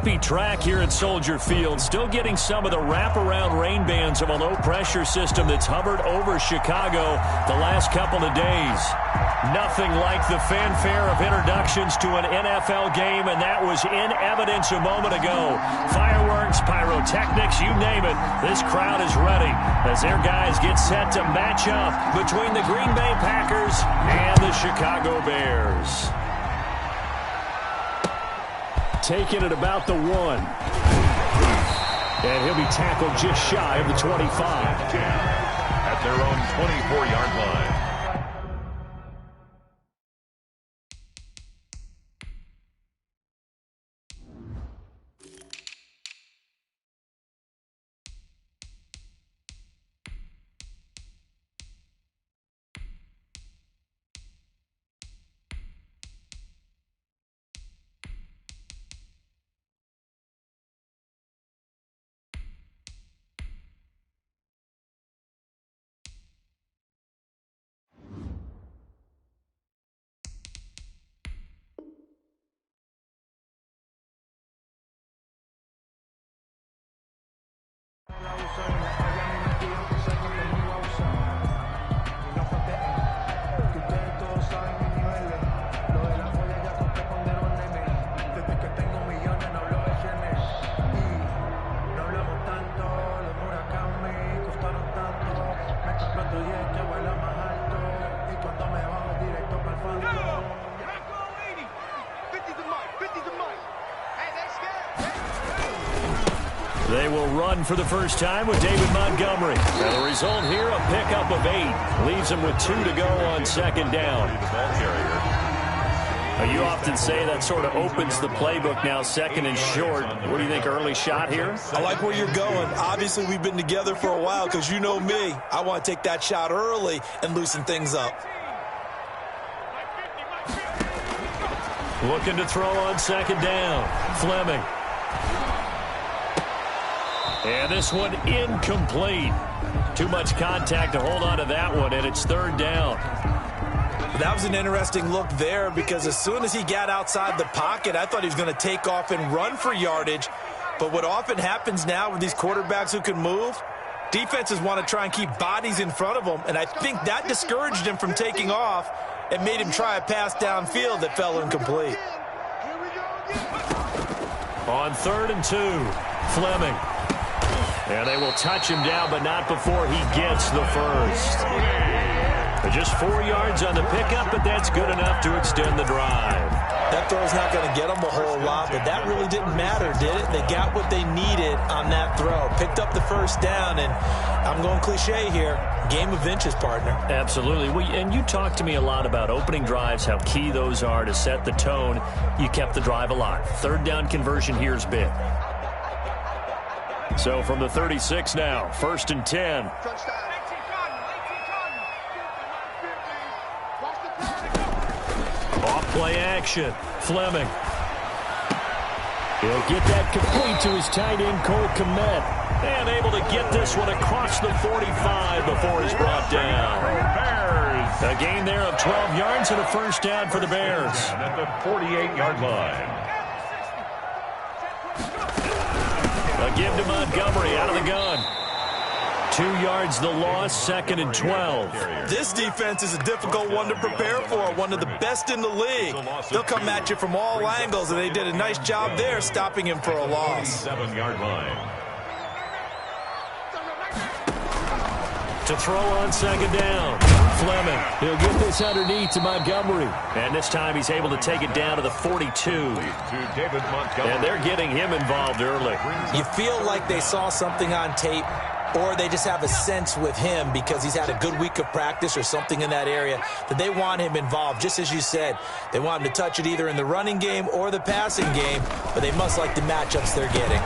bumpy track here at Soldier Field. Still getting some of the wraparound rain bands of a low-pressure system that's hovered over Chicago the last couple of days. Nothing like the fanfare of introductions to an NFL game, and that was in evidence a moment ago. Fireworks, pyrotechnics, you name it. This crowd is ready as their guys get set to match up between the Green Bay Packers and the Chicago Bears. Taking it about the 1. And he'll be tackled just shy of the 25. At their own 24-yard line. They will run for the first time with David Montgomery. And the result here, a pickup of 8. Leaves him with 2 to go on second down. You often say that sort of opens the playbook now, second and short. What do you think, early shot here? I like where you're going. Obviously, we've been together for a while because you know me. I want to take that shot early and loosen things up. Looking to throw on second down. Fleming. And this one incomplete. Too much contact to hold on to that one, and it's third down. That was an interesting look there because as soon as he got outside the pocket, I thought he was going to take off and run for yardage. But what often happens now with these quarterbacks who can move, defenses want to try and keep bodies in front of them, and I think that discouraged him from taking off and made him try a pass downfield that fell incomplete. On 3rd and 2, Fleming. And they will touch him down, but not before he gets the first. Just 4 yards on the pickup, but that's good enough to extend the drive. That throw's not going to get them a whole lot, but that really didn't matter, did it? They got what they needed on that throw. Picked up the first down, and I'm going cliche here. Game of inches, partner. Absolutely. And you talked to me a lot about opening drives, how key those are to set the tone. You kept the drive alive. 3rd down conversion here is big. So from the 36 now, 1st and 10. Off play action. Fleming. He'll get that complete to his tight end, Cole Kmet. And able to get this one across the 45 before he's brought down. A gain there of 12 yards and a first down for the Bears. At the 48-yard line. A give to Montgomery out of the gun. 2 yards the loss, 2nd and 12. This defense is a difficult one to prepare for, one of the best in the league. They'll come at you from all angles, and they did a nice job there stopping him for a loss. 7-yard line. To throw on second down. Fleming. He'll get this underneath to Montgomery. And this time he's able to take it down to the 42. And they're getting him involved early. You feel like they saw something on tape, or they just have a sense with him because he's had a good week of practice or something in that area that they want him involved. Just as you said, they want him to touch it either in the running game or the passing game, but they must like the matchups they're getting.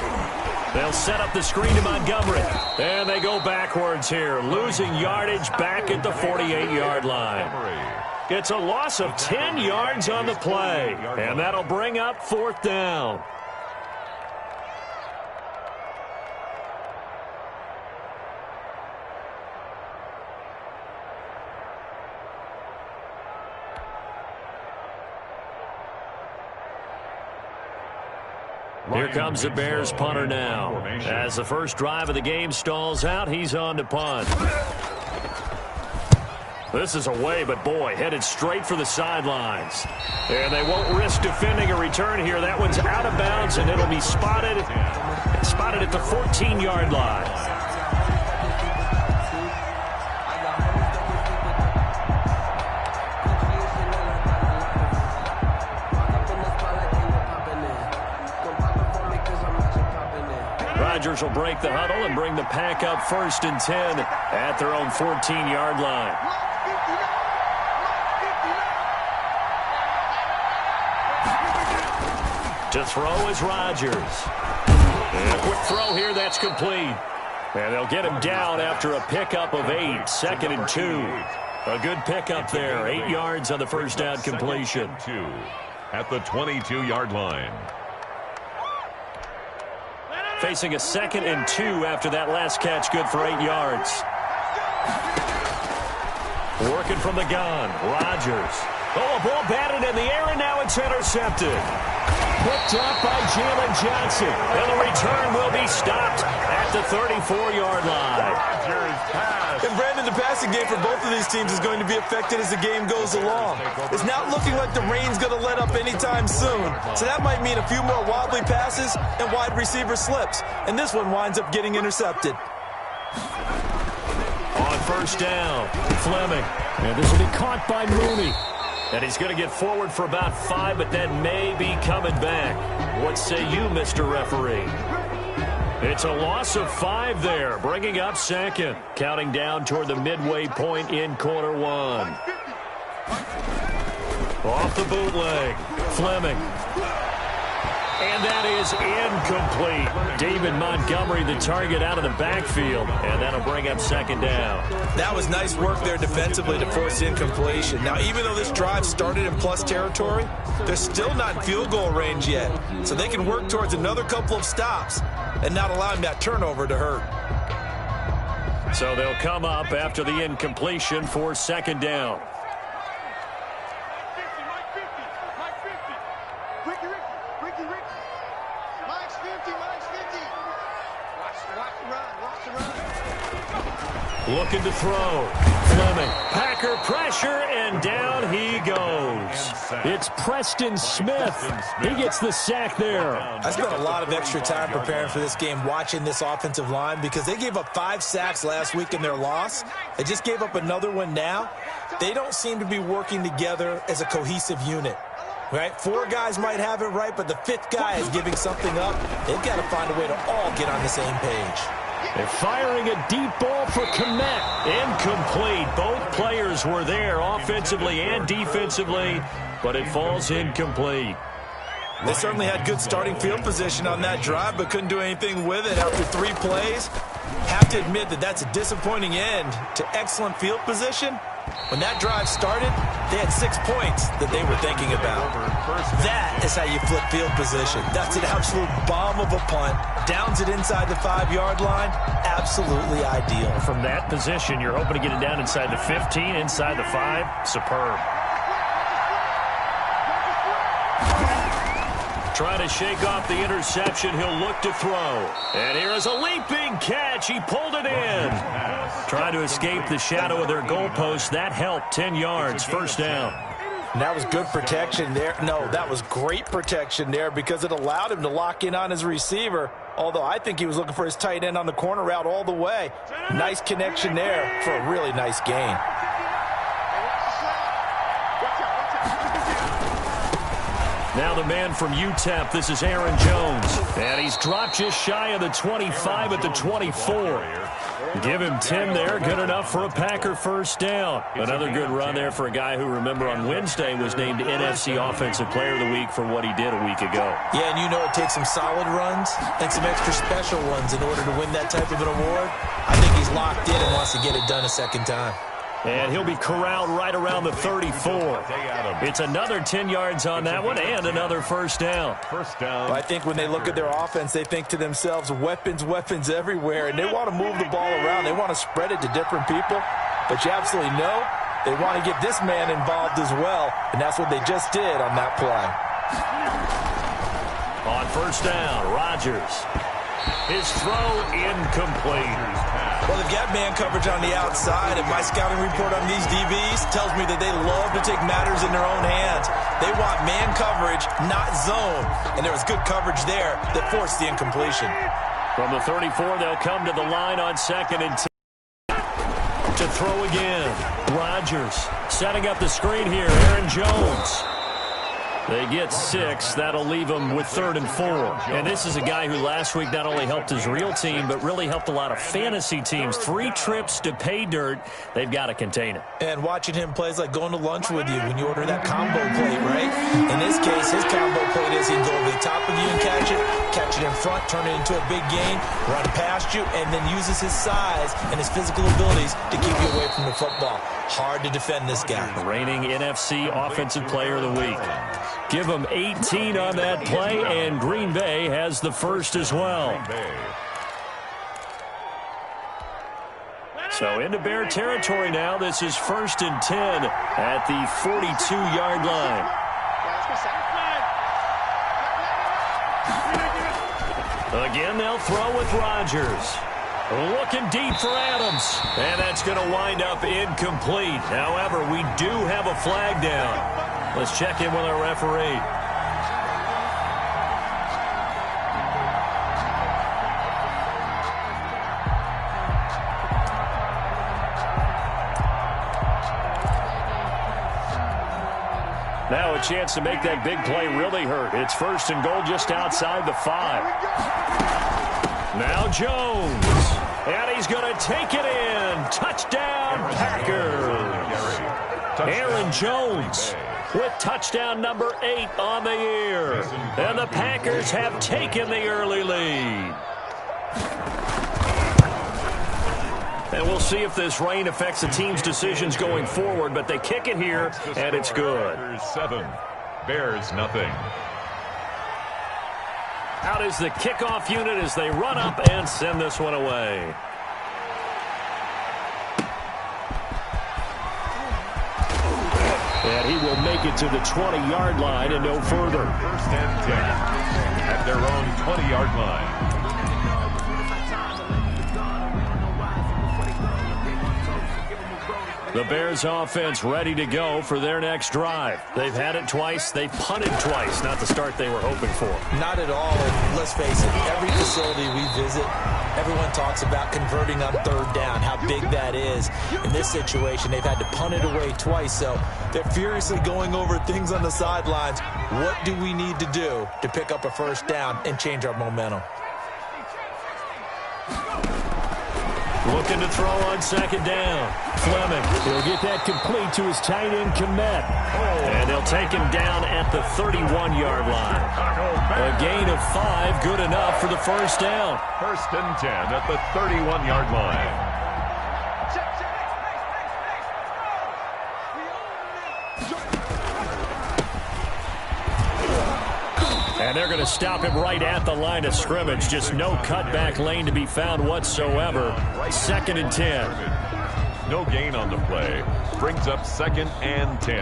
They'll set up the screen to Montgomery. And they go backwards here, losing yardage back at the 48-yard line. It's a loss of 10 yards on the play, and that'll bring up 4th down. Here comes the Bears punter now. As the first drive of the game stalls out, he's on to punt. This is away, but boy, headed straight for the sidelines. And they won't risk defending a return here. That one's out of bounds, and it'll be spotted at the 14-yard line. Rodgers will break the huddle and bring the pack up 1st and 10 at their own 14-yard line. To throw is Rodgers. And a quick throw here, that's complete. And they'll get him down after a pickup of 8, 2nd and 2. A good pickup there, 8 yards on the first down completion. At the 22-yard line. Facing a 2nd and 2 after that last catch, good for 8 yards. Working from the gun, Rodgers. Oh, a ball batted in the air, and now it's intercepted. Picked up by Jalen Johnson. And the return will be stopped at the 34-yard line. And Brandon, the passing game for both of these teams is going to be affected as the game goes along. It's not looking like the rain's going to let up anytime soon. So that might mean a few more wobbly passes and wide receiver slips. And this one winds up getting intercepted. On first down, Fleming. And this will be caught by Mooney. And he's going to get forward for about 5, but then may be coming back. What say you, Mr. Referee? It's a loss of 5 there, bringing up 2nd. Counting down toward the midway point in quarter 1. Off the bootleg, Fleming. And that is incomplete. David Montgomery, the target, out of the backfield. And that'll bring up 2nd down. That was nice work there defensively to force incompletion. Now, even though this drive started in plus territory, they're still not in field goal range yet. So they can work towards another couple of stops and not allowing that turnover to hurt. So they'll come up after the incompletion for 2nd down. Looking to throw. Fleming. Packer pressure, and down he goes. It's Preston Smith. He gets the sack there. I spent a lot of extra time preparing for this game watching this offensive line because they gave up 5 sacks last week in their loss. They just gave up another one now. They don't seem to be working together as a cohesive unit. Right? 4 guys might have it right, but the 5th guy is giving something up. They've got to find a way to all get on the same page. They're firing a deep ball for Kmet. Incomplete. Both players were there offensively and defensively, but it falls incomplete. They certainly had good starting field position on that drive, but couldn't do anything with it after 3 plays. Have to admit that that's a disappointing end to excellent field position. When that drive started, they had 6 points that they were thinking about. That is how you flip field position. That's an absolute bomb of a punt. Downs it inside the 5-yard line. Absolutely ideal. From that position, you're hoping to get it down inside the 15, inside the 5. Superb. Trying to shake off the interception. He'll look to throw. And here is a leaping catch. He pulled it in. Trying to escape the shadow of their goalpost. That helped. 10 yards. First down. And that was good protection there. No, that was great protection there because it allowed him to lock in on his receiver. Although I think he was looking for his tight end on the corner route all the way. Nice connection there for a really nice gain. Now the man from UTEP, this is Aaron Jones. And he's dropped just shy of the 25 at the 24. Give him 10 there, good enough for a Packer first down. Another good run there for a guy who, remember, on Wednesday was named NFC Offensive Player of the Week for what he did a week ago. Yeah, and you know it takes some solid runs and some extra special ones in order to win that type of an award. I think he's locked in and wants to get it done a second time. And he'll be corralled right around the 34. It's another 10 yards on that one and another first down. Well, I think when they look at their offense, they think to themselves, weapons, weapons everywhere, and they want to move the ball around. They want to spread it to different people. But you absolutely know they want to get this man involved as well, and that's what they just did on that play. On first down, Rodgers. His throw incomplete. Well, they've got man coverage on the outside, and my scouting report on these DBs tells me that they love to take matters in their own hands. They want man coverage, not zone. And there was good coverage there that forced the incompletion. From the 34, they'll come to the line on 2nd and 10. To throw again. Rodgers setting up the screen here. Aaron Jones. They get 6. That'll leave them with 3rd and 4. And this is a guy who last week not only helped his real team, but really helped a lot of fantasy teams. 3 trips to pay dirt. They've got to contain it. And watching him play is like going to lunch with you when you order that combo plate, right? In this case, his combo plate is he can go over the top of you and catch it in front, turn it into a big gain, run past you, and then uses his size and his physical abilities to keep you away from the football. Hard to defend this guy. Reigning NFC Offensive Player of the Week. Give him 18 on that play, and Green Bay has the first as well. So into Bear territory now. This is 1st and 10 at the 42-yard line. Again, they'll throw with Rodgers. Looking deep for Adams. And that's going to wind up incomplete. However, we do have a flag down. Let's check in with our referee. Now a chance to make that big play really hurt. It's 1st and goal just outside the 5. Now Jones. And he's going to take it in. Touchdown, Packers. Aaron Jones with touchdown number 8 on the year. And the Packers have taken the early lead. And we'll see if this rain affects the team's decisions going forward, but they kick it here, and it's good. 7, Bears nothing. Out is the kickoff unit as they run up and send this one away. And he will make it to the 20-yard line and no further. 1st and 10 at their own 20-yard line. The Bears offense ready to go for their next drive. They've had it twice. They've punted twice. Not the start they were hoping for. Not at all. And let's face it, every facility we visit, everyone talks about converting on 3rd down, how big that is. In this situation, they've had to punt it away twice, so they're furiously going over things on the sidelines. What do we need to do to pick up a 1st down and change our momentum? Looking to throw on 2nd down. Fleming, he'll get that complete to his tight end, Komet. And they'll take him down at the 31-yard line. A gain of 5, good enough for the 1st down. 1st and 10 at the 31-yard line. And they're going to stop him right at the line of scrimmage. Just no cutback lane to be found whatsoever. 2nd and 10. No gain on the play. Brings up 2nd and 10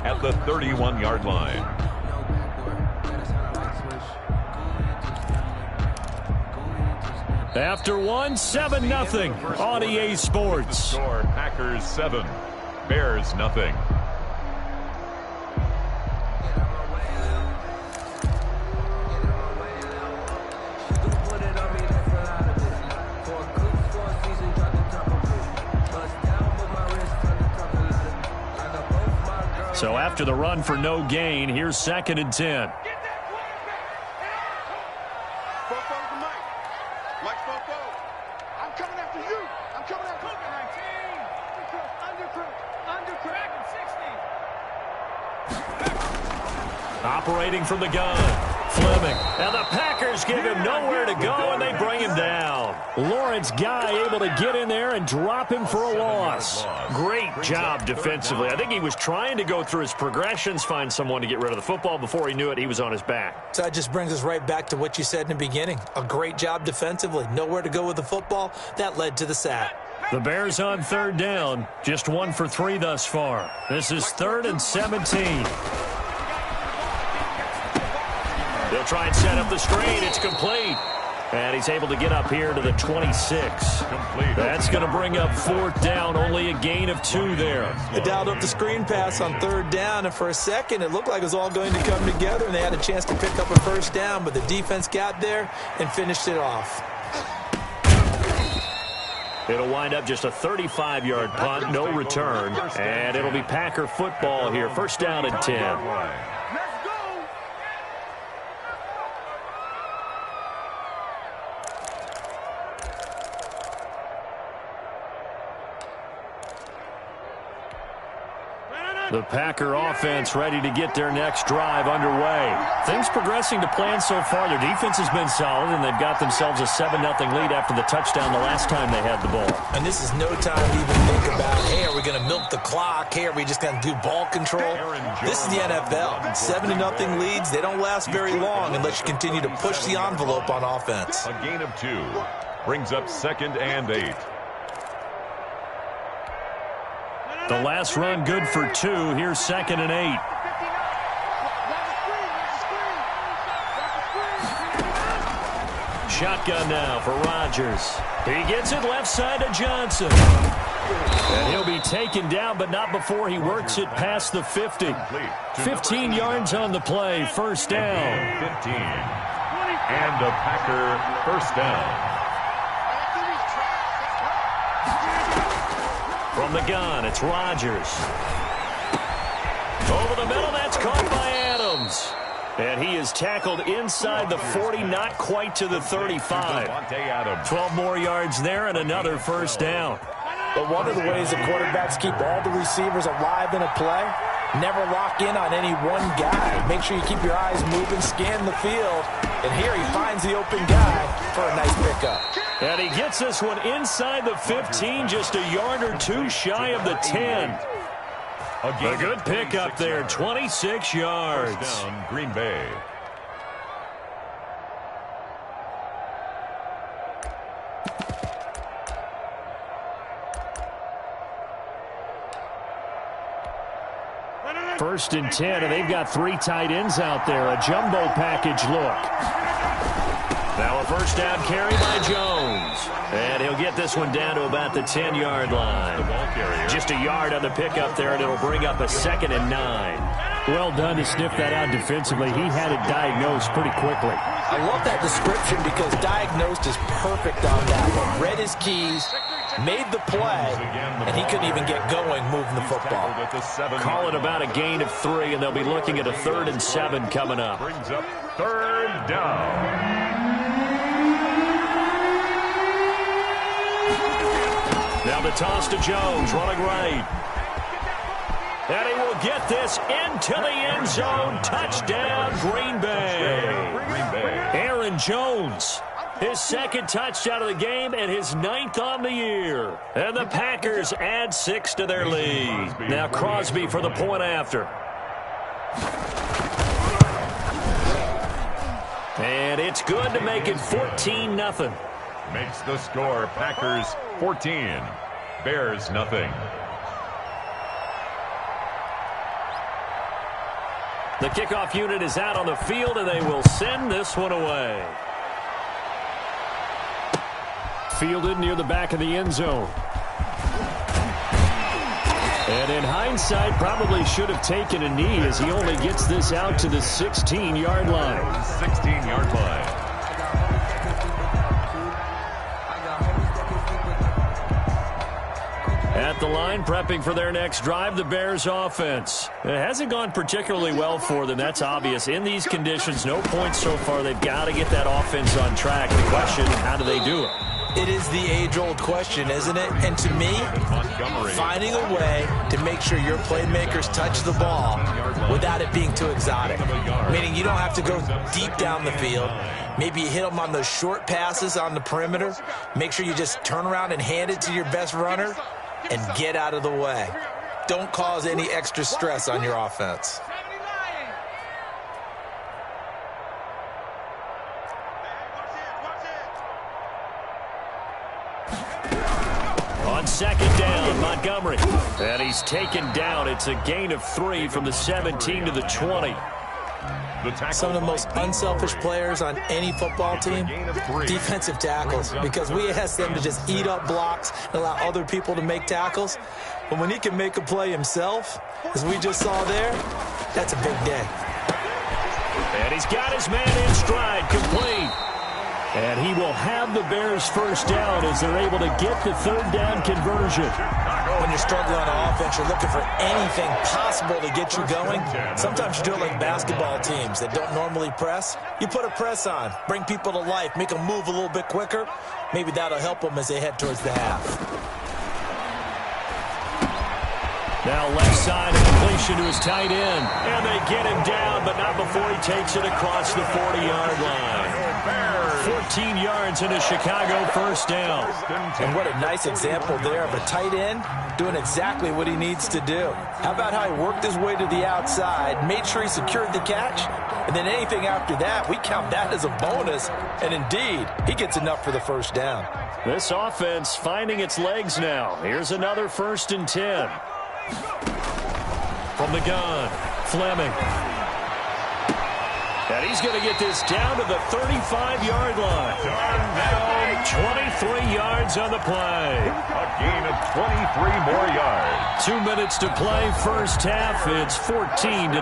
at the 31-yard line. After 7-0 on EA Sports. Score, Packers 7, Bears nothing. So after the run for no gain, here's 2nd and 10. Operating from the gun, Fleming. And the Packers give him nowhere to go, and they bring him down. Lawrence Guy able to get in there and drop him for a loss. Great job defensively. I think he was trying to go through his progressions, find someone to get rid of the football. Before he knew it, he was on his back. So that just brings us right back to what you said in the beginning. A great job defensively. Nowhere to go with the football. That led to the sack. The Bears on 3rd down. Just 1 for 3 thus far. This is 3rd and 17. They'll They'll try and set up the screen. It's complete. And he's able to get up here to the 26. That's going to bring up 4th down. Only a gain of 2 there. They dialed up the screen pass on 3rd down, and for a second it looked like it was all going to come together, and they had a chance to pick up a 1st down, but the defense got there and finished it off. It'll wind up just a 35-yard punt, no return, and it'll be Packer football here. 1st down and 10. The Packer offense ready to get their next drive underway. Things progressing to plan so far. Their defense has been solid, and they've got themselves a 7-0 lead after the touchdown the last time they had the ball. And this is no time to even think about, hey, are we going to milk the clock? Hey, are we just going to do ball control? This is the NFL. 7-0 leads, they don't last very long unless you continue to push the envelope on offense. A gain of 2 brings up 2nd and 8. The last run good for 2. Here's 2nd and 8. Shotgun now for Rodgers. He gets it left side to Johnson. And he'll be taken down, but not before he works it past the 50. 15 yards on the play. 1st down. 15. And a Packer 1st down. From the gun, it's Rodgers. Over the middle, that's caught by Adams. And he is tackled inside the 40, not quite to the 35. 12 more yards there and another 1st down. But one of the ways the quarterbacks keep all the receivers alive in a play, never lock in on any one guy. Make sure you keep your eyes moving, scan the field. And here he finds the open guy for a nice pickup. And he gets this one inside the 15, just a yard or 2 shy of the 10. A good pickup there, 26 yards. Down, Green Bay. First and 10, and they've got 3 tight ends out there. A jumbo package look. Now a 1st down carry by Jones. And he'll get this one down to about the 10-yard line. Just a yard on the pickup there, and it'll bring up a 2nd and 9. Well done to sniff that out defensively. He had it diagnosed pretty quickly. I love that description because diagnosed is perfect on that one. Read his keys, made the play, and he couldn't even get going moving the football. Call it about a gain of 3, and they'll be looking at a 3rd and 7 coming up. Brings up 3rd down. Now the toss to Jones, running right. And he will get this into the end zone. Touchdown, Green Bay. Aaron Jones, his 2nd touchdown of the game and his 9th on the year. And the Packers add 6 to their lead. Now Crosby for the point after. And it's good to make it 14-0. Makes the score Packers 14, Bears nothing. The kickoff unit is out on the field, and they will send this one away. Fielded near the back of the end zone. And in hindsight, probably should have taken a knee as he only gets this out to the 16-yard line. 16-yard line. At the line, prepping for their next drive, the Bears offense. It hasn't gone particularly well for them. That's obvious. In these conditions, no points so far. They've got to get that offense on track. The question, how do they do it? It is the age-old question, isn't it? And to me, finding a way to make sure your playmakers touch the ball without it being too exotic. Meaning you don't have to go deep down the field. Maybe you hit them on those short passes on the perimeter. Make sure you just turn around and hand it to your best runner and get out of the way. Don't cause any extra stress on your offense. On 2nd down, Montgomery. And he's taken down. It's a gain of 3 from the 17 to the 20. Some of the most unselfish players on any football team, defensive tackles, because we ask them to just eat up blocks and allow other people to make tackles. But when he can make a play himself, as we just saw there, that's a big day. And he's got his man in stride, complete. And he will have the Bears first down as they're able to get the third down conversion. When you're struggling on offense, you're looking for anything possible to get you going. Sometimes you do it like basketball teams that don't normally press. You put a press on, bring people to life, make them move a little bit quicker. Maybe that'll help them as they head towards the half. Now left side, a completion to his tight end. And they get him down, but not before he takes it across the 40-yard line. 14 yards into Chicago, first down. And what a nice example there of a tight end doing exactly what he needs to do. How about how he worked his way to the outside, made sure he secured the catch, and then anything after that, we count that as a bonus. And indeed, he gets enough for the first down. This offense finding its legs now. Here's another 1st and 10. From the gun, Fleming. And he's going to get this down to the 35-yard line. 23 yards on the play. A gain of 23 more yards. 2 minutes to play, first half. It's 14-0.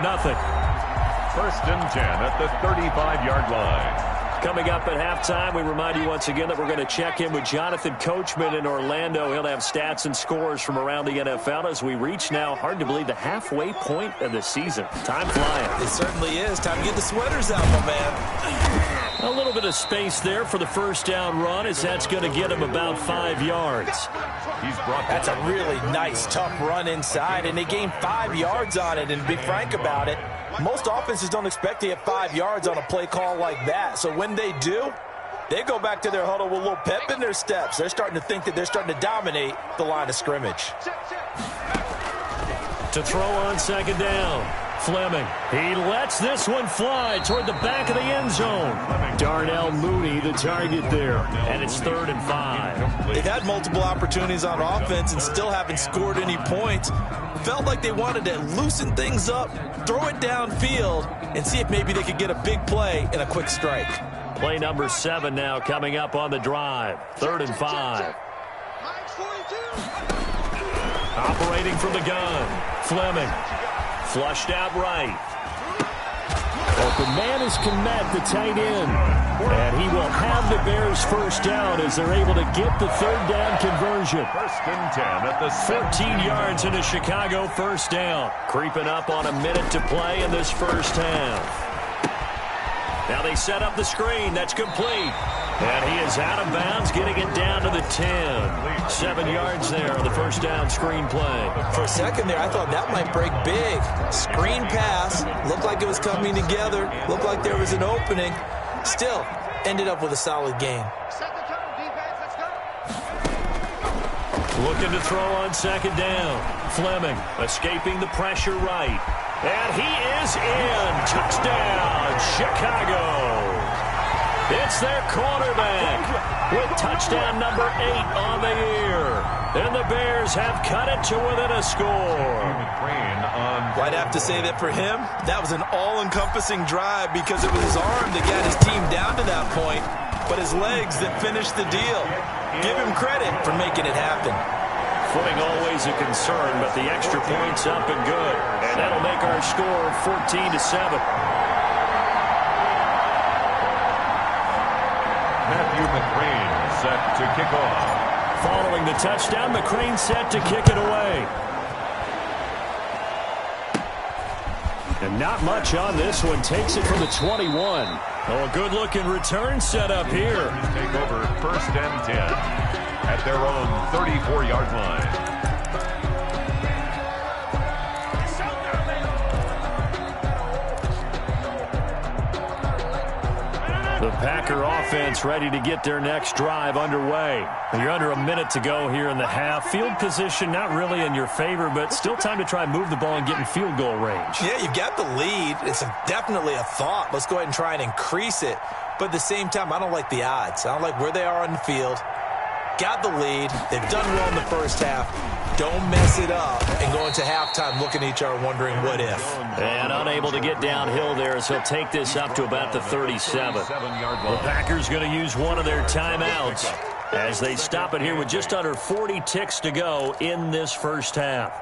1st and 10 at the 35-yard line. Coming up at halftime, we remind you once again that we're going to check in with Jonathan Coachman in Orlando. He'll have stats and scores from around the NFL as we reach now, hard to believe, the halfway point of the season. Time flying. It certainly is. Time to get the sweaters out, my man. A little bit of space there for the first down run as that's going to get him about 5 yards. That's a really nice, tough run inside, and they gained 5 yards on it. And to be frank about it, most offenses don't expect to get 5 yards on a play call like that. So when they do, they go back to their huddle with a little pep in their steps. They're starting to think that they're starting to dominate the line of scrimmage. To throw on second down, Fleming. He lets this one fly toward the back of the end zone. Darnell Mooney, the target there. And it's 3rd and 5. They've had multiple opportunities on offense and still haven't scored any points. Felt like they wanted to loosen things up, throw it downfield, and see if maybe they could get a big play and a quick strike. Play number 7 now coming up on the drive. 3rd and 5. Operating from the gun, Fleming. Flushed out right. Open man is Kmet, the tight end. And he will have the Bears first down as they're able to get the third down conversion. 1st and 10 at the 14 yards into Chicago, first down. Creeping up on a minute to play in this first half. Now they set up the screen. That's complete. And he is out of bounds, getting it down to the 10. 7 yards there on the first down screen play. For a second there, I thought that might break big. Screen pass. Looked like it was coming together. Looked like there was an opening. Still, ended up with a solid game. Looking to throw on second down. Fleming escaping the pressure right. And he is in. Touchdown, Chicago. It's their quarterback with touchdown number 8 on the year. And the Bears have cut it to within a score. I'd have to say that for him, that was an all-encompassing drive because it was his arm that got his team down to that point, but his legs that finished the deal. Give him credit for making it happen. Footing always a concern, but the extra point's up and good. And that'll make our score 14-7. Matthew McCrane set to kick off. Following the touchdown, McCrane set to kick it away. And not much on this one. Takes it from the 21. Oh, a good-looking return set up here. Take over 1st and 10 at their own 34-yard line. The Packer offense ready to get their next drive underway. You're under a minute to go here in the half. Field position not really in your favor, but still time to try and move the ball and get in field goal range. Yeah, you've got the lead. It's definitely a thought. Let's go ahead and try and increase it. But at the same time, I don't like the odds. I don't like where they are on the field. got the lead. They've done well in the first half. Don't mess it up and go into halftime looking at each other wondering what if. And unable to get downhill there as he'll take this up to about the 37. The Packers going to use one of their timeouts as they stop it here with just under 40 ticks to go in this first half.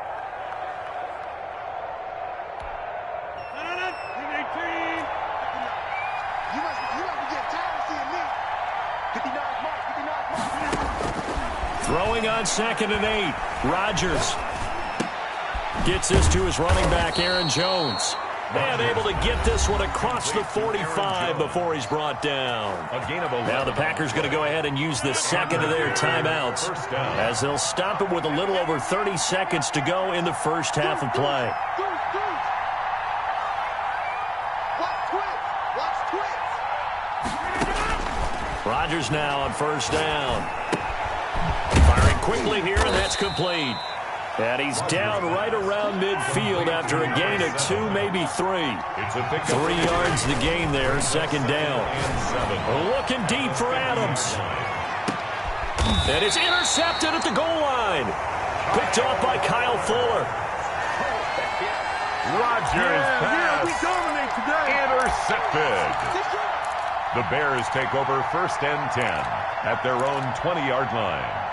Throwing on 2nd and 8. Rodgers gets this to his running back, Aaron Jones. And able to get this one across the 45 before he's brought down. Now the Packers going to go ahead and use the second of their timeouts as they'll stop it with a little over 30 seconds to go in the first half of play. Rodgers now on first down. Firing quickly here, and that's complete. And he's down right around midfield after a gain of 2, maybe 3. 3 yards to gain there, second down. Looking deep for Adams. And it's intercepted at the goal line. Picked off by Kyle Fuller. Rodgers pass. We dominate today. Intercepted. The Bears take over 1st and 10 at their own 20-yard line.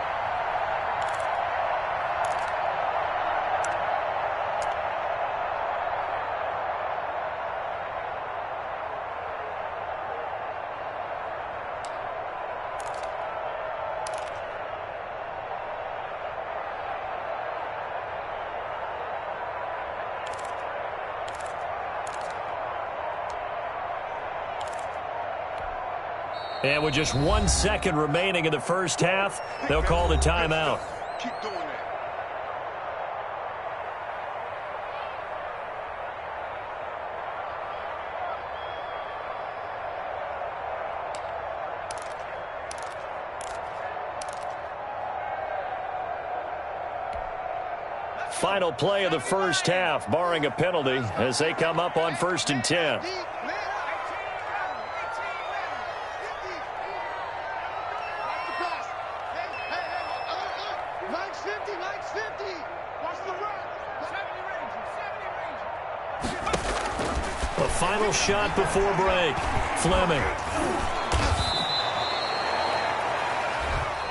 And with just 1 second remaining in the first half, they'll call the timeout. Keep doing that. Final play of the first half, barring a penalty, as they come up on 1st and 10. A final shot before break. Fleming.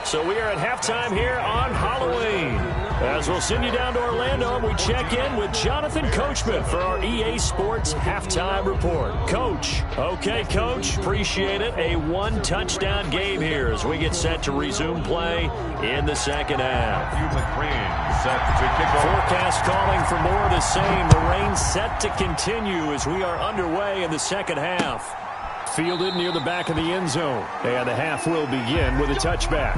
So we are at halftime here on Halloween. As we'll send you down to Orlando, and we check in with Jonathan Coachman for our EA Sports Halftime Report. Coach. Okay, Coach. Appreciate it. A 1-touchdown game here as we get set to resume play in the second half. Set to kick off. Forecast calling for more of the same. The rain set to continue as we are underway in the second half. Fielded near the back of the end zone. And the half will begin with a touchback.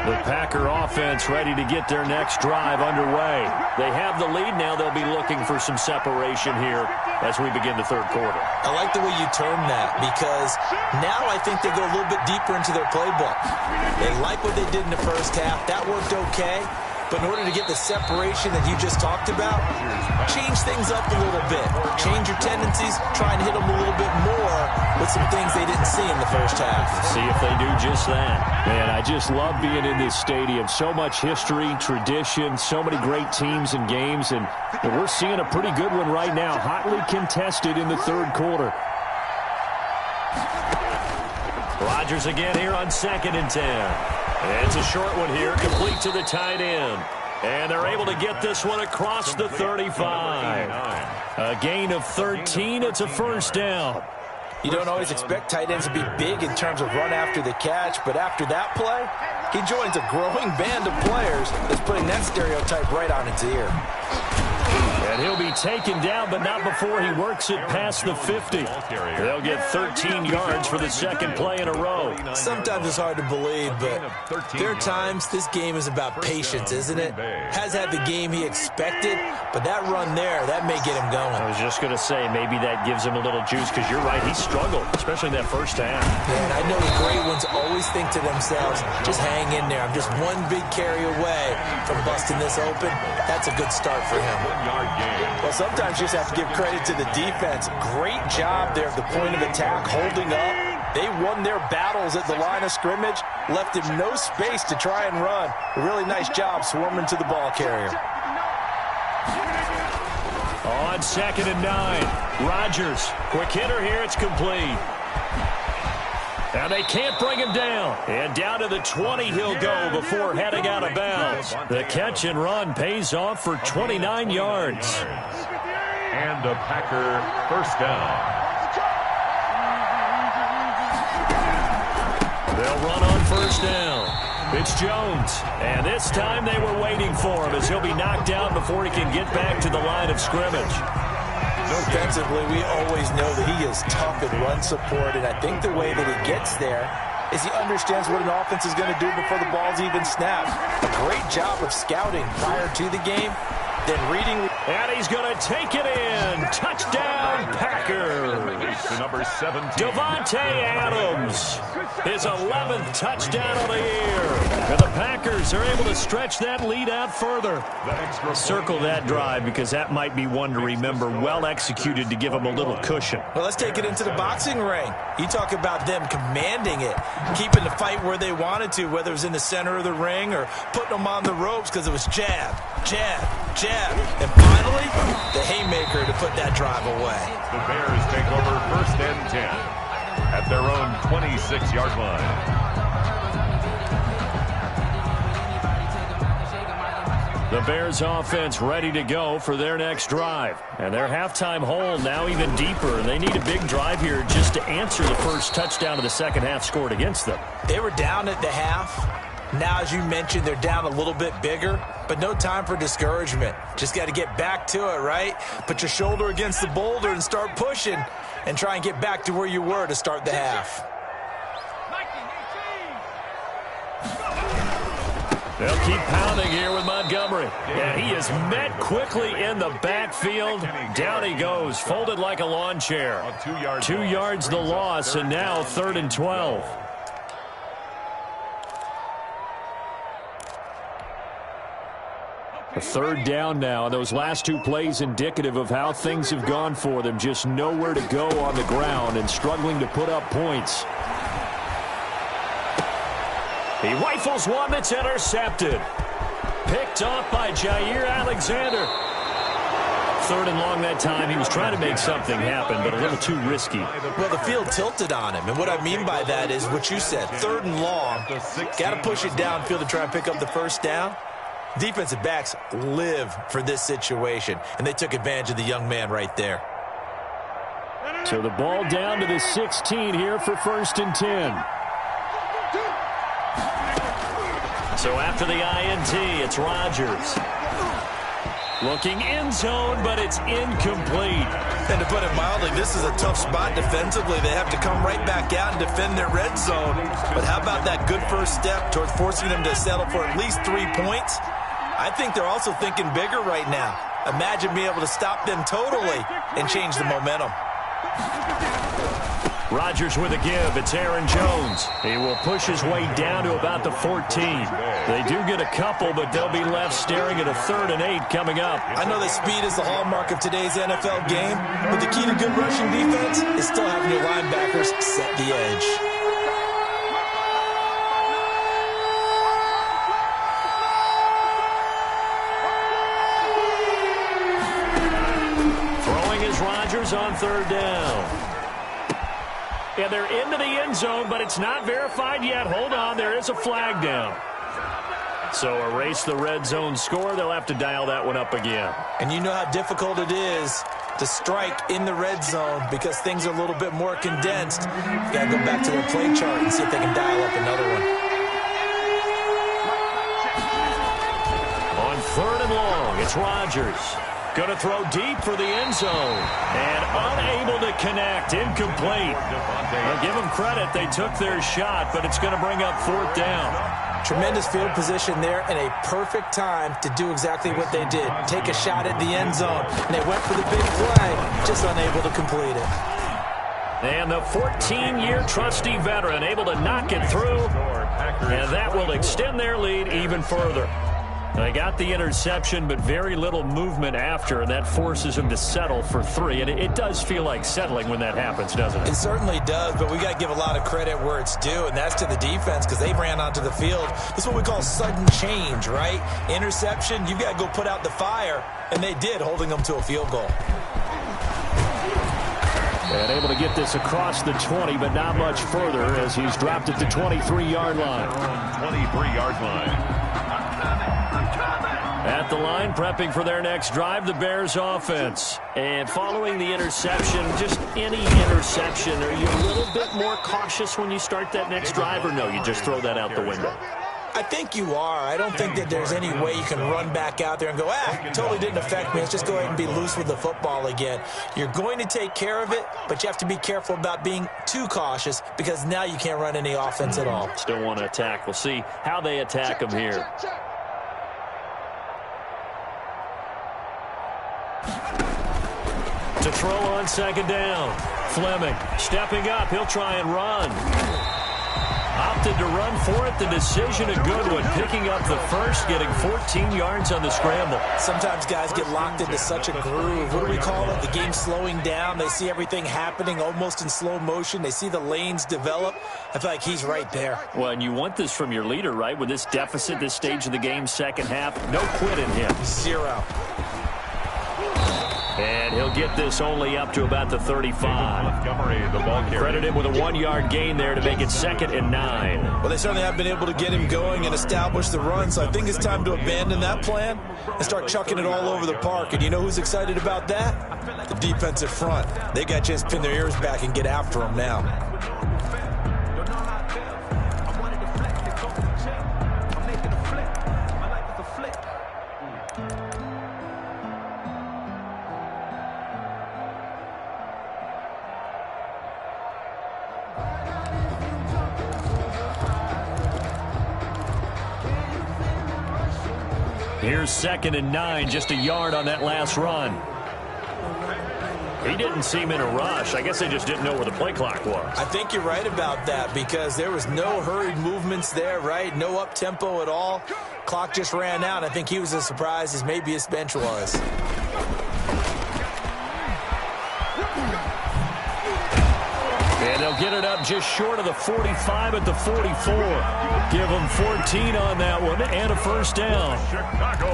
The Packer offense ready to get their next drive underway. They have the lead now. They'll be looking for some separation here as we begin the third quarter. I like the way you term that because now I think they go a little bit deeper into their playbook. They like what they did in the first half. That worked okay. But in order to get the separation that you just talked about, change things up a little bit. Change your tendencies, try and hit them a little bit more with some things they didn't see in the first half. See if they do just that. Man, I just love being in this stadium. So much history, tradition, so many great teams and games, and we're seeing a pretty good one right now, hotly contested in the third quarter. Rodgers again here on 2nd and 10. It's a short one here, complete to the tight end. And they're able to get this one across the 35. A gain of 13. It's a first down. You don't always expect tight ends to be big in terms of run after the catch, but after that play, he joins a growing band of players that's putting that stereotype right on its ear. And he'll be taken down, but not before he works it past the 50. They'll get 13 yards for the second play in a row. Sometimes it's hard to believe, but there are times this game is about patience, isn't it? Has had the game he expected, but that run there, that may get him going. I was just going to say, maybe that gives him a little juice, because you're right, he struggled, especially in that first half. And I know the great ones always think to themselves, just hang in there. I'm just one big carry away benefit from busting this open. That's a good start for him. Well, sometimes you just have to give credit to the defense. Great job there at the point of attack, holding up. They won their battles at the line of scrimmage, left him no space to try and run. A really nice job swarming to the ball carrier. On 2nd and 9, Rodgers, quick hitter here, it's complete. Now they can't bring him down. And down to the 20 he'll go before heading out of bounds. The catch and run pays off for 29 yards. And a Packer first down. They'll run on first down. It's Jones. And this time they were waiting for him as he'll be knocked down before he can get back to the line of scrimmage. Defensively, we always know that he is tough in run support, and I think the way that he gets there is he understands what an offense is going to do before the ball's even snapped. A great job of scouting prior to the game, then reading. And he's going to take it in. Touchdown, Packers. Number 17. Davante Adams, his 11th touchdown of the year. And the Packers are able to stretch that lead out further. Circle that drive because that might be one to remember. Well executed to give them a little cushion. Well, let's take it into the boxing ring. You talk about them commanding it, keeping the fight where they wanted to, whether it was in the center of the ring or putting them on the ropes because it was jab, jab, jab. And finally, the haymaker to put that drive away. The Bears take over 1st and 10 at their own 26-yard line. The Bears offense ready to go for their next drive. And their halftime hole now even deeper. They need a big drive here just to answer the first touchdown of the second half scored against them. They were down at the half. Now, as you mentioned, they're down a little bit bigger, but no time for discouragement. Just got to get back to it, right? Put your shoulder against the boulder and start pushing and try and get back to where you were to start the half. They'll keep pounding here with Montgomery. And he is met quickly in the backfield. Down he goes, folded like a lawn chair. 2 yards the loss, and now 3rd and 12. A 3rd down now. Those last 2 plays indicative of how things have gone for them. Just nowhere to go on the ground and struggling to put up points. He rifles one that's intercepted. Picked off by Jair Alexander. 3rd and long that time. He was trying to make something happen, but a little too risky. Well, the field tilted on him, and what I mean by that is what you said. 3rd and long. Got to push it downfield to try and pick up the first down. Defensive backs live for this situation, and they took advantage of the young man right there. So the ball down to the 16 here for 1st and 10. So after the INT, it's Rodgers. Looking end zone, but it's incomplete. And to put it mildly, this is a tough spot defensively. They have to come right back out and defend their red zone. But how about that good first step towards forcing them to settle for at least 3 points? I think they're also thinking bigger right now. Imagine being able to stop them totally and change the momentum. Rodgers with a give. It's Aaron Jones. He will push his way down to about the 14. They do get a couple, but they'll be left staring at a 3rd and 8 coming up. I know that speed is the hallmark of today's NFL game, but the key to good rushing defense is still having your linebackers set the edge. Throwing is Rodgers on 3rd down. Yeah, they're into the end zone, but it's not verified yet. Hold on, there is a flag down. So erase the red zone score. They'll have to dial that one up again. And you know how difficult it is to strike in the red zone because things are a little bit more condensed. You got to go back to their play chart and see if they can dial up another one. On 3rd and long, it's Rodgers. Going to throw deep for the end zone. And unable to connect. Incomplete. Well, give them credit. They took their shot, but it's going to bring up 4th down. Tremendous field position there and a perfect time to do exactly what they did. Take a shot at the end zone. And they went for the big play, just unable to complete it. And the 14-year trusty veteran able to knock it through. And that will extend their lead even further. They got the interception, but very little movement after, and that forces him to settle for 3. And it does feel like settling when that happens, doesn't it? It certainly does, but we got to give a lot of credit where it's due, and that's to the defense because they ran onto the field. This is what we call sudden change, right? Interception, you got to go put out the fire, and they did, holding them to a field goal. And able to get this across the 20, but not much further as he's dropped at the 23-yard line. 23-yard line. At the line, prepping for their next drive, the Bears offense. And following the interception, just any interception, are you a little bit more cautious when you start that next drive, or no, you just throw that out the window? I think you are. I don't think that there's any way you can run back out there and go, totally didn't affect me. Let's just go ahead and be loose with the football again. You're going to take care of it, but you have to be careful about being too cautious because now you can't run any offense at all. Still want to attack. We'll see how they attack them here. To throw on second down. Fleming stepping up. He'll try and run. Opted to run for it. The decision a good one. Picking up the first, getting 14 yards on the scramble. Sometimes guys get locked into such a groove. What do we call it? The game slowing down. They see everything happening almost in slow motion. They see the lanes develop. I feel like he's right there. Well, and you want this from your leader, right? With this deficit, this stage of the game, second half, no quit in him. 0. And he'll get this only up to about the 35. Montgomery, the ball carrier. Credit him with a 1-yard gain there to make it 2nd and 9. Well, they certainly have been able to get him going and establish the run, so I think it's time to abandon that plan and start chucking it all over the park. And you know who's excited about that? The defensive front. They got to just pin their ears back and get after him now. Here's 2nd and 9, just a yard on that last run. He didn't seem in a rush. I guess they just didn't know where the play clock was. I think you're right about that because there was no hurried movements there, right? No up-tempo at all. Clock just ran out. I think he was as surprised as maybe his bench was. And they'll get it up just short of the 45 at the 44. Give them 14 on that one and a first down.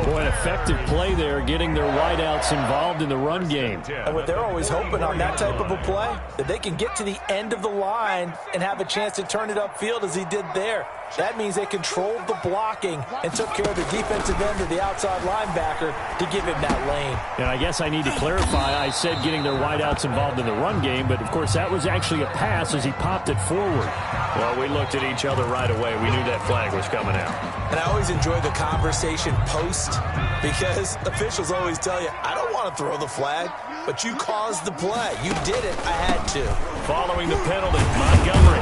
Boy, an effective play there, getting their wideouts involved in the run game. And what they're always hoping on that type of a play, that they can get to the end of the line and have a chance to turn it upfield as he did there. That means they controlled the blocking and took care of the defensive end of the outside linebacker to give him that lane. And I guess I need to clarify, I said getting their wideouts involved in the run game, but of course that was actually a pass as he popped it forward. Well, we looked at each other right away. We knew that flag was coming out. And I always enjoy the conversation post because officials always tell you, I don't want to throw the flag, but you caused the play. You did it. I had to. Following the penalty, Montgomery.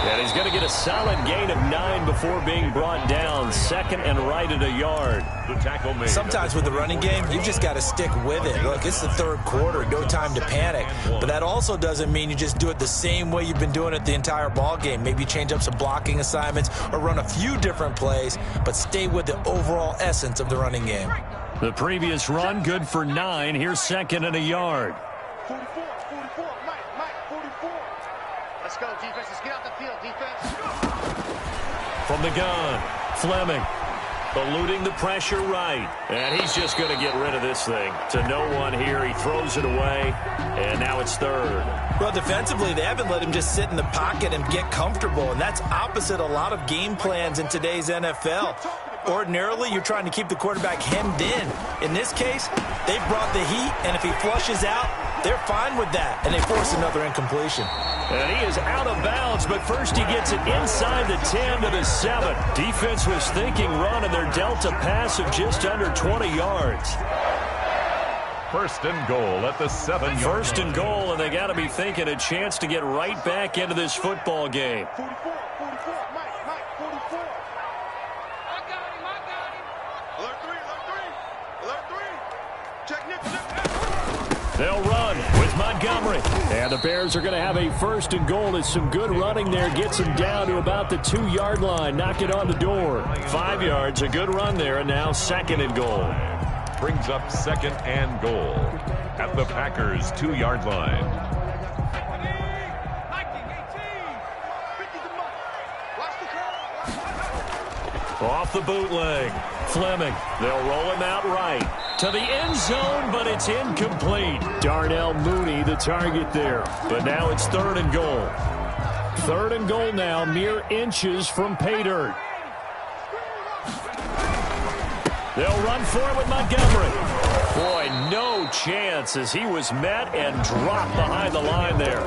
And he's going to get a solid gain of 9 before being brought down. 2nd and right at a yard. The tackle made. Sometimes with the running game, you just got to stick with it. Look, it's the 3rd quarter. No time to panic. But that also doesn't mean you just do it the same way you've been doing it the entire ball game. Maybe change up some blocking assignments or run a few different plays, but stay with the overall essence of the running game. The previous run, good for 9. Here's 2nd and a yard. 44, Mike, 44. Let's go, defense. Let's get out the field, defense. From the gun, Fleming. Eluding the pressure right. And he's just going to get rid of this thing. To no one here. He throws it away. And now it's 3rd. Well, defensively, they haven't let him just sit in the pocket and get comfortable. And that's opposite a lot of game plans in today's NFL. Ordinarily, you're trying to keep the quarterback hemmed in. In this case, they've brought the heat, and if he flushes out, they're fine with that, and they force another incompletion. And he is out of bounds, but first he gets it inside the 10 to the 7. Defense was thinking run, and they're dealt a pass of just under 20 yards. 1st and goal at the 7-yard line. 1st and goal, and they got to be thinking a chance to get right back into this football game. 44, Mike, 44. I got him. Alert 3. Check Nick. They'll run with Montgomery. And the Bears are going to have a first and goal as some good running there gets him down to about the 2-yard line. Knock it on the door. 5 yards, a good run there, and now second and goal. Brings up second and goal at the Packers' 2-yard line. Off the bootleg. Fleming. They'll roll him out right to the end zone, but it's incomplete. Darnell Mooney, the target there. But now it's third and goal. Third and goal now, mere inches from pay dirt. They'll run for it with Montgomery. Boy, no chance as he was met and dropped behind the line there.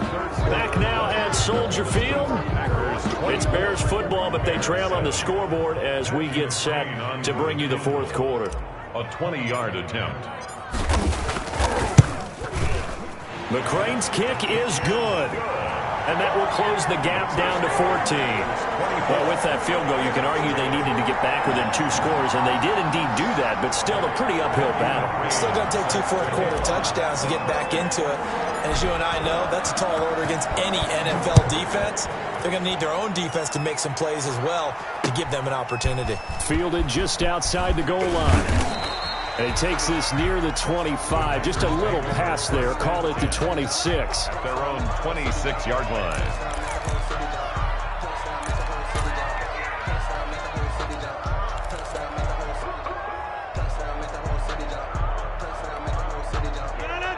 Back now at Soldier Field. It's Bears football, but they trail on the scoreboard as we get set to bring you the fourth quarter. A 20-yard attempt. McCrane's kick is good. And that will close the gap down to 14. Well, with that field goal, you can argue they needed to get back within 2 scores, and they did indeed do that, but still a pretty uphill battle. Still going to take 2 fourth-quarter touchdowns to get back into it. And as you and I know, that's a tall order against any NFL defense. They're going to need their own defense to make some plays as well to give them an opportunity. Fielded just outside the goal line. And he takes this near the 25. Just a little pass there. Call it the 26. Their own 26-yard line.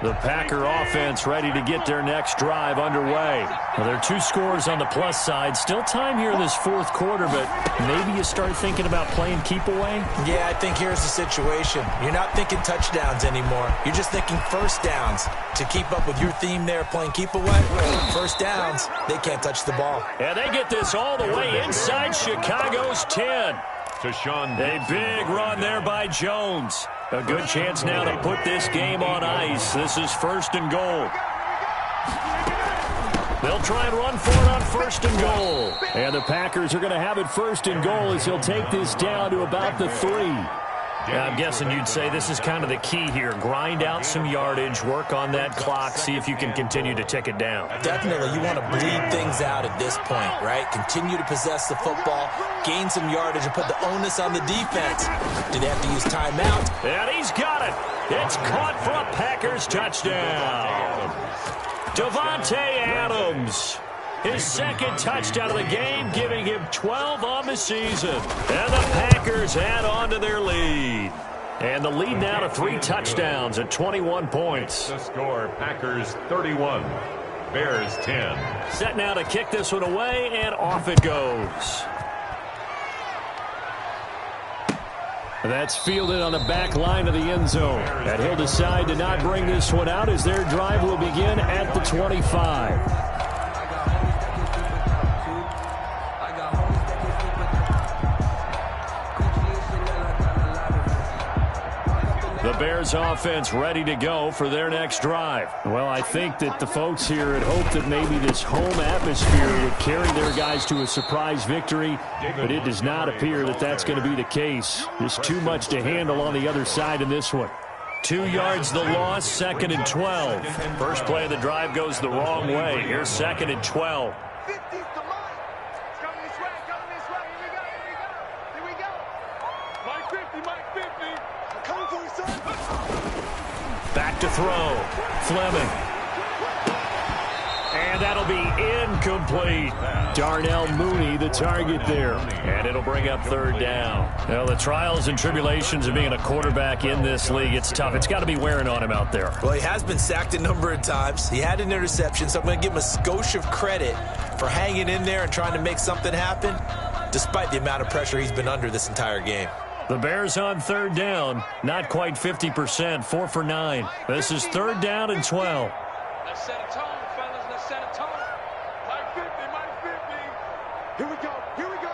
The Packer offense ready to get their next drive underway. Well, there are 2 scores on the plus side. Still time here in this fourth quarter, but maybe you start thinking about playing keep away? Yeah, I think here's the situation. You're not thinking touchdowns anymore. You're just thinking first downs. To keep up with your theme there, playing keep away, first downs, they can't touch the ball. And they get this all the way inside Chicago's 10. To Sean. A big run there by Jones. A good chance now to put this game on ice. This is first and goal. They'll try and run for it on first and goal. And the Packers are going to have it first and goal as he'll take this down to about the 3. Yeah, I'm guessing you'd say this is kind of the key here. Grind out some yardage, work on that clock, see if you can continue to tick it down. Definitely, you want to bleed things out at this point, right? Continue to possess the football, gain some yardage, and put the onus on the defense. Do they have to use timeout? And he's got it. It's caught for a Packers touchdown. Davante Adams. His second touchdown of the game, giving him 12 on the season. And the Packers add on to their lead. And the lead now to 3 touchdowns at 21 points. The score, Packers 31, Bears 10. Set now to kick this one away, and off it goes. That's fielded on the back line of the end zone. And he'll decide to not bring this one out as their drive will begin at the 25. The Bears offense ready to go for their next drive. Well, I think that the folks here had hoped that maybe this home atmosphere would carry their guys to a surprise victory, but it does not appear that that's going to be the case. There's too much to handle on the other side in this one. 2 yards the loss, second and 12. First play of the drive goes the wrong way. Here's second and 12. Back to throw. Fleming. And that'll be incomplete. Darnell Mooney, the target there. And it'll bring up third down. Well, the trials and tribulations of being a quarterback in this league, it's tough. It's got to be wearing on him out there. Well, he has been sacked a number of times. He had an interception, so I'm going to give him a skosh of credit for hanging in there and trying to make something happen, despite the amount of pressure he's been under this entire game. The Bears on third down, not quite 50%, 4 for 9. This is third down and 12. Let's set a tone, fellas. Let's set a tone. Mike 50, Mike 50. Here we go. Here we go.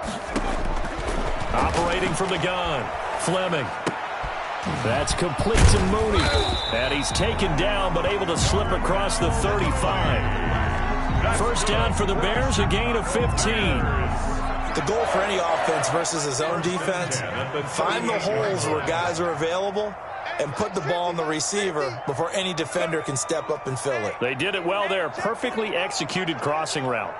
Operating from the gun, Fleming. That's complete to Mooney. And he's taken down, but able to slip across the 35. First down for the Bears, a gain of 15. The goal for any offense versus his own defense, find the holes where guys are available and put the ball on the receiver before any defender can step up and fill it. They did it well there. Perfectly executed crossing route.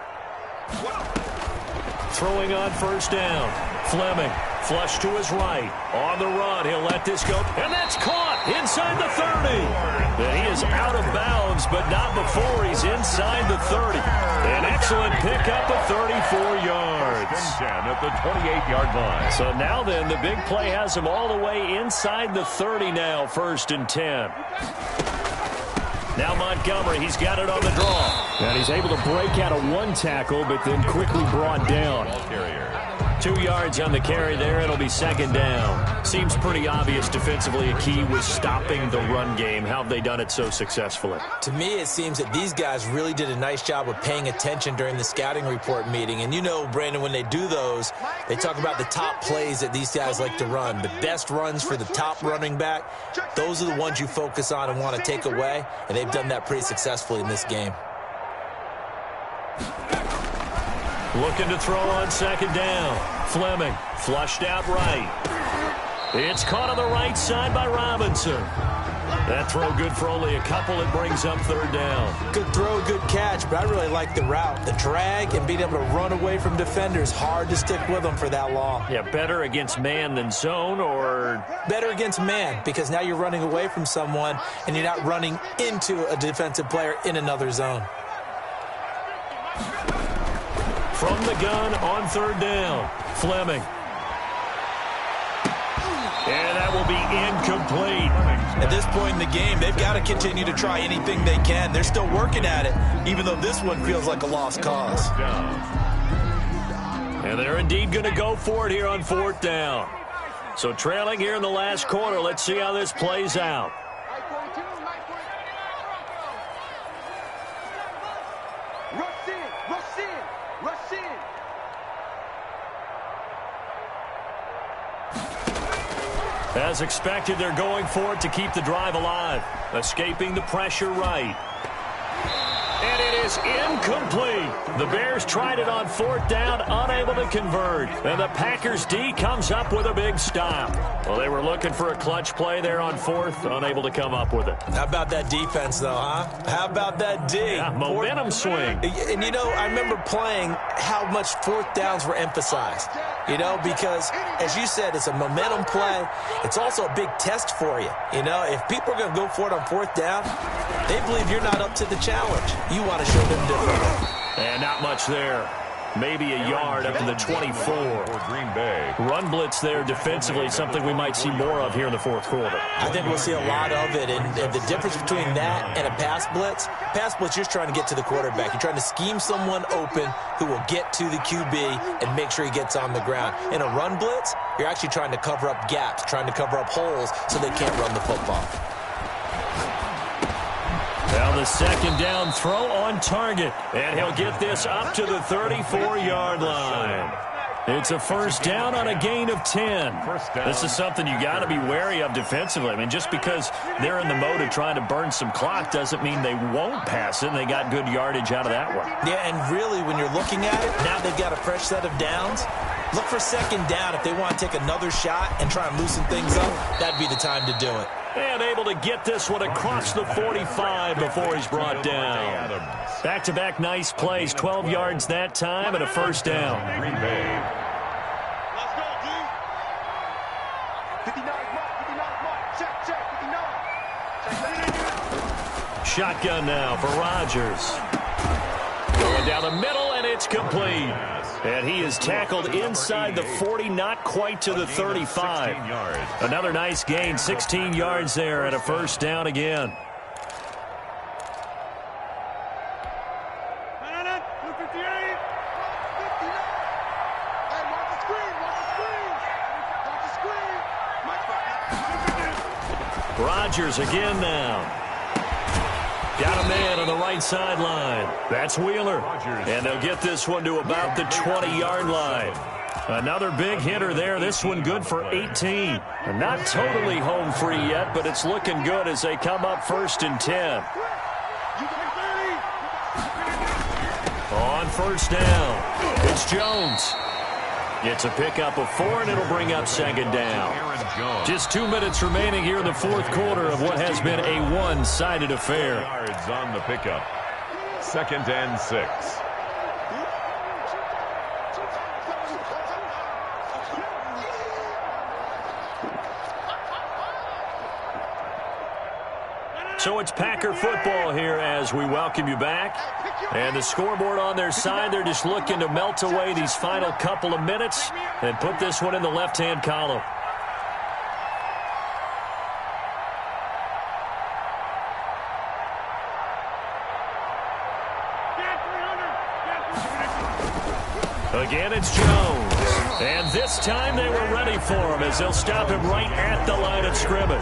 Throwing on first down. Fleming, flush to his right. On the run, he'll let this go. And that's caught inside the 30. And he is out of bounds, but not before he's inside the 30. An excellent pickup of 34 yards. 10 at the 28-yard line. So now then, the big play has him all the way inside the 30 now, 1st and 10. Now Montgomery, he's got it on the draw. And he's able to break out of one tackle, but then quickly brought down. 2 yards on the carry there. It'll be 2nd down. Seems pretty obvious defensively a key was stopping the run game. How have they done it so successfully? To me, it seems that these guys really did a nice job of paying attention during the scouting report meeting. And you know, Brandon, when they do those, they talk about the top plays that these guys like to run. The best runs for the top running back, those are the ones you focus on and want to take away. And they've done that pretty successfully in this game. Looking to throw on 2nd down. Fleming, flushed out right. It's caught on the right side by Robinson. That throw good for only a couple. It brings up 3rd down. Good throw, good catch, but I really like the route. The drag and being able to run away from defenders. Hard to stick with them for that long. Yeah, better against man than zone, or? Better against man, because now you're running away from someone and you're not running into a defensive player in another zone. From the gun on 3rd down, Fleming. And that will be incomplete. At this point in the game, they've got to continue to try anything they can. They're still working at it, even though this one feels like a lost cause. And they're indeed going to go for it here on 4th down. So trailing here in the last quarter, let's see how this plays out. As expected, they're going for it to keep the drive alive. Escaping the pressure right. And it is incomplete. The Bears tried it on 4th down, unable to convert. And the Packers D comes up with a big stop. Well, they were looking for a clutch play there on 4th, unable to come up with it. How about that defense, though, huh? How about that D? Yeah, momentum swing. And, you know, I remember playing how much 4th downs were emphasized. You know, because, as you said, it's a momentum play. It's also a big test for you. You know, if people are going to go for it on 4th down, they believe you're not up to the challenge. You want to show them differently. And not much there. Maybe a yard up to the 24. For Green Bay. Run blitz there defensively, something we might see more of here in the 4th quarter. I think we'll see a lot of it. And the difference between that and a pass blitz, you're trying to get to the quarterback. You're trying to scheme someone open who will get to the QB and make sure he gets on the ground. In a run blitz, you're actually trying to cover up gaps, trying to cover up holes so they can't run the football. Now the 2nd down throw on target. And he'll get this up to the 34-yard line. It's a 1st down on a gain of 10. This is something you got to be wary of defensively. I mean, just because they're in the mode of trying to burn some clock doesn't mean they won't pass it. And they got good yardage out of that one. Yeah, and really, when you're looking at it, now they've got a fresh set of downs. Look for 2nd down. If they want to take another shot and try and loosen things up, that'd be the time to do it. And able to get this one across the 45 before he's brought down. Back-to-back nice plays, 12 yards that time and a 1st down. Green Bay. Let's go, D. 59 mark, 59 mark. Check, 59. Shotgun now for Rodgers. Going down the middle, and it's complete. And he is tackled inside the 40, not quite to the 35. Another nice gain, 16 yards there, and a 1st down again. Rodgers again now. Got a man on the right sideline. That's Wheeler. And they'll get this one to about the 20-yard line. Another big hitter there. This one good for 18. Not totally home free yet, but it's looking good as they come up 1st and 10. On 1st down, it's Jones. It's a pickup of 4, and it'll bring up second down. Just 2 minutes remaining here in the fourth quarter of what has been a one-sided affair. Yards on the pickup. 2nd and 6. So it's Packer football here as we welcome you back. And the scoreboard on their side, they're just looking to melt away these final couple of minutes and put this one in the left-hand column. Again, it's Jones. And this time they were ready for him as they'll stop him right at the line of scrimmage.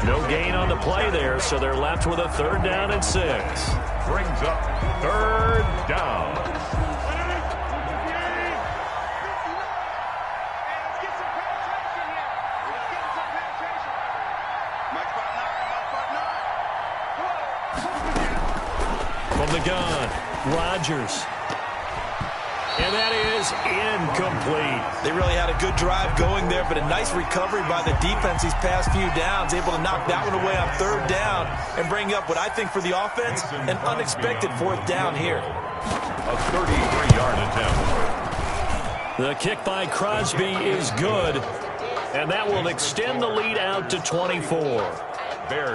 No gain on the play there, so they're left with a 3rd down and 6. Brings up 3rd down. From the gun, Rodgers. And that is incomplete. They really had a good drive going there, but a nice recovery by the defense these past few downs, able to knock that one away on 3rd down and bring up what I think for the offense, an unexpected 4th down here. A 33-yard attempt. The kick by Crosby is good, and that will extend the lead out to 24.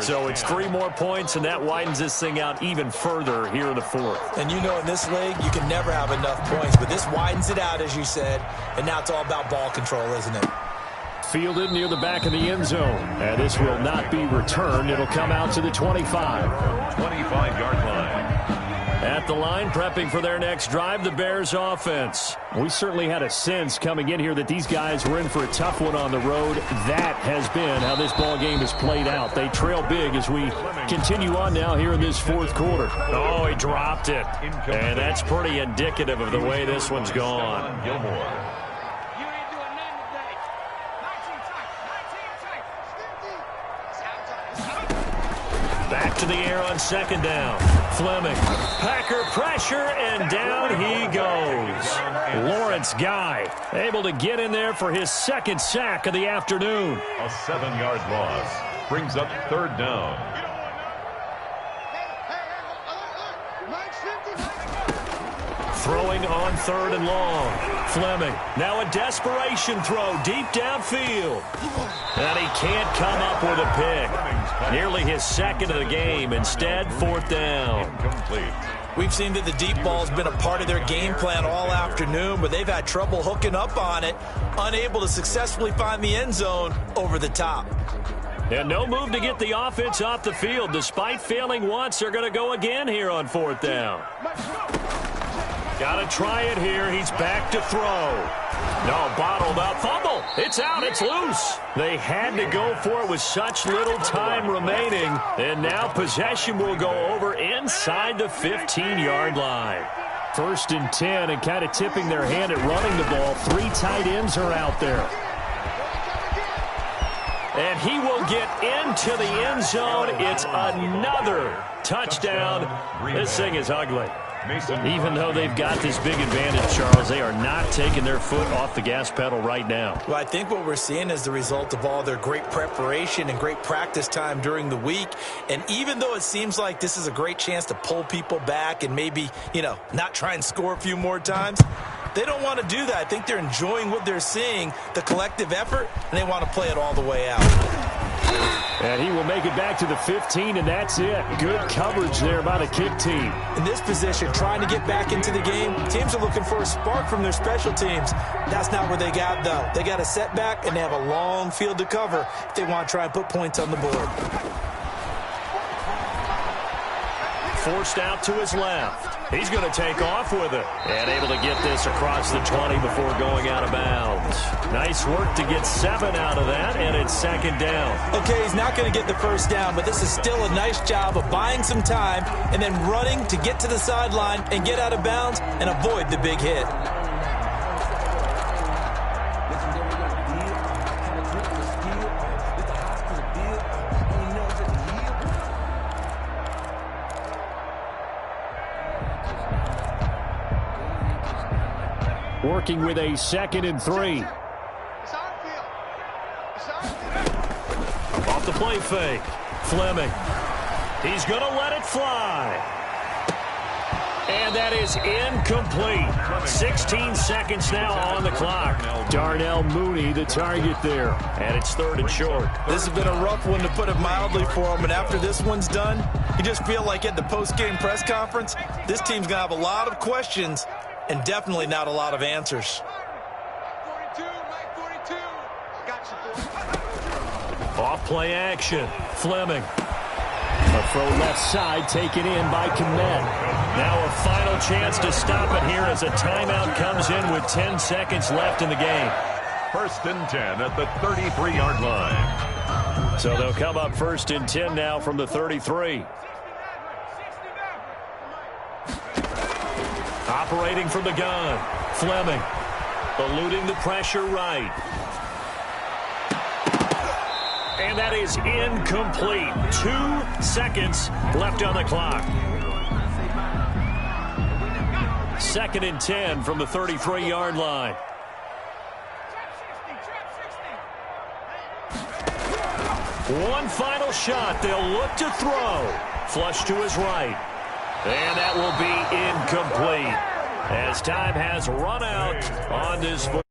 So it's 3 more points, and that widens this thing out even further here in the 4th. And you know in this league, you can never have enough points, but this widens it out, as you said, and now it's all about ball control, isn't it? Fielded near the back of the end zone, and this will not be returned. It'll come out to the 25. 25-yard line. At the line, prepping for their next drive, the Bears offense. We certainly had a sense coming in here that these guys were in for a tough one on the road. That has been how this ball game has played out. They trail big as we continue on now here in this 4th quarter. Oh, he dropped it. And that's pretty indicative of the way this one's gone. Gilmore. Back to the air on 2nd down. Fleming. Packer pressure, and down he goes. Lawrence Guy able to get in there for his 2nd sack of the afternoon. A 7-yard loss. Brings up 3rd down. Throwing on 3rd and long. Fleming. Now a desperation throw deep downfield. And he can't come up with a pick. Nearly his 2nd of the game. Instead, 4th down. Incomplete. We've seen that the deep ball has been a part of their game plan all afternoon, but they've had trouble hooking up on it, unable to successfully find the end zone over the top. And no move to get the offense off the field. Despite failing once, they're going to go again here on 4th down. Got to try it here. He's back to throw. No, bottled up. Fumble. It's out. It's loose. They had to go for it with such little time remaining. And now possession will go over inside the 15-yard line. 1st and 10, and kind of tipping their hand at running the ball. 3 tight ends are out there. And he will get into the end zone. It's another touchdown. This thing is ugly. Even though they've got this big advantage, Charles, they are not taking their foot off the gas pedal right now. Well, I think what we're seeing is the result of all their great preparation and great practice time during the week. And even though it seems like this is a great chance to pull people back and maybe, not try and score a few more times, they don't want to do that. I think they're enjoying what they're seeing, the collective effort, and they want to play it all the way out. And he will make it back to the 15, and that's it. Good coverage there by the kick team. In this position, trying to get back into the game, teams are looking for a spark from their special teams. That's not where they got, though. They got a setback, and they have a long field to cover if they want to try and put points on the board. Forced out to his left. He's going to take off with it. And able to get this across the 20 before going out of bounds. Nice work to get 7 out of that, and it's 2nd down. Okay, he's not going to get the 1st down, but this is still a nice job of buying some time and then running to get to the sideline and get out of bounds and avoid the big hit. working with a 2nd and 3. Off the play fake. Fleming. He's going to let it fly. And that is incomplete. 16 seconds now on the clock. Darnell Mooney, the target there. And it's 3rd and short. This has been a rough one, to put it mildly, for him. And after this one's done, you just feel like at the post-game press conference, this team's going to have a lot of questions and definitely not a lot of answers. Off play action. Fleming. A throw left side taken in by Kmet. Now a final chance to stop it here as a timeout comes in with 10 seconds left in the game. 1st and 10 at the 33-yard line. So they'll come up 1st and 10 now from the 33. Operating from the gun. Fleming. Eluding the pressure right. And that is incomplete. 2 seconds left on the clock. 2nd and 10 from the 33-yard line. One final shot. They'll look to throw. Flush to his right. And that will be incomplete, as time has run out on this 4th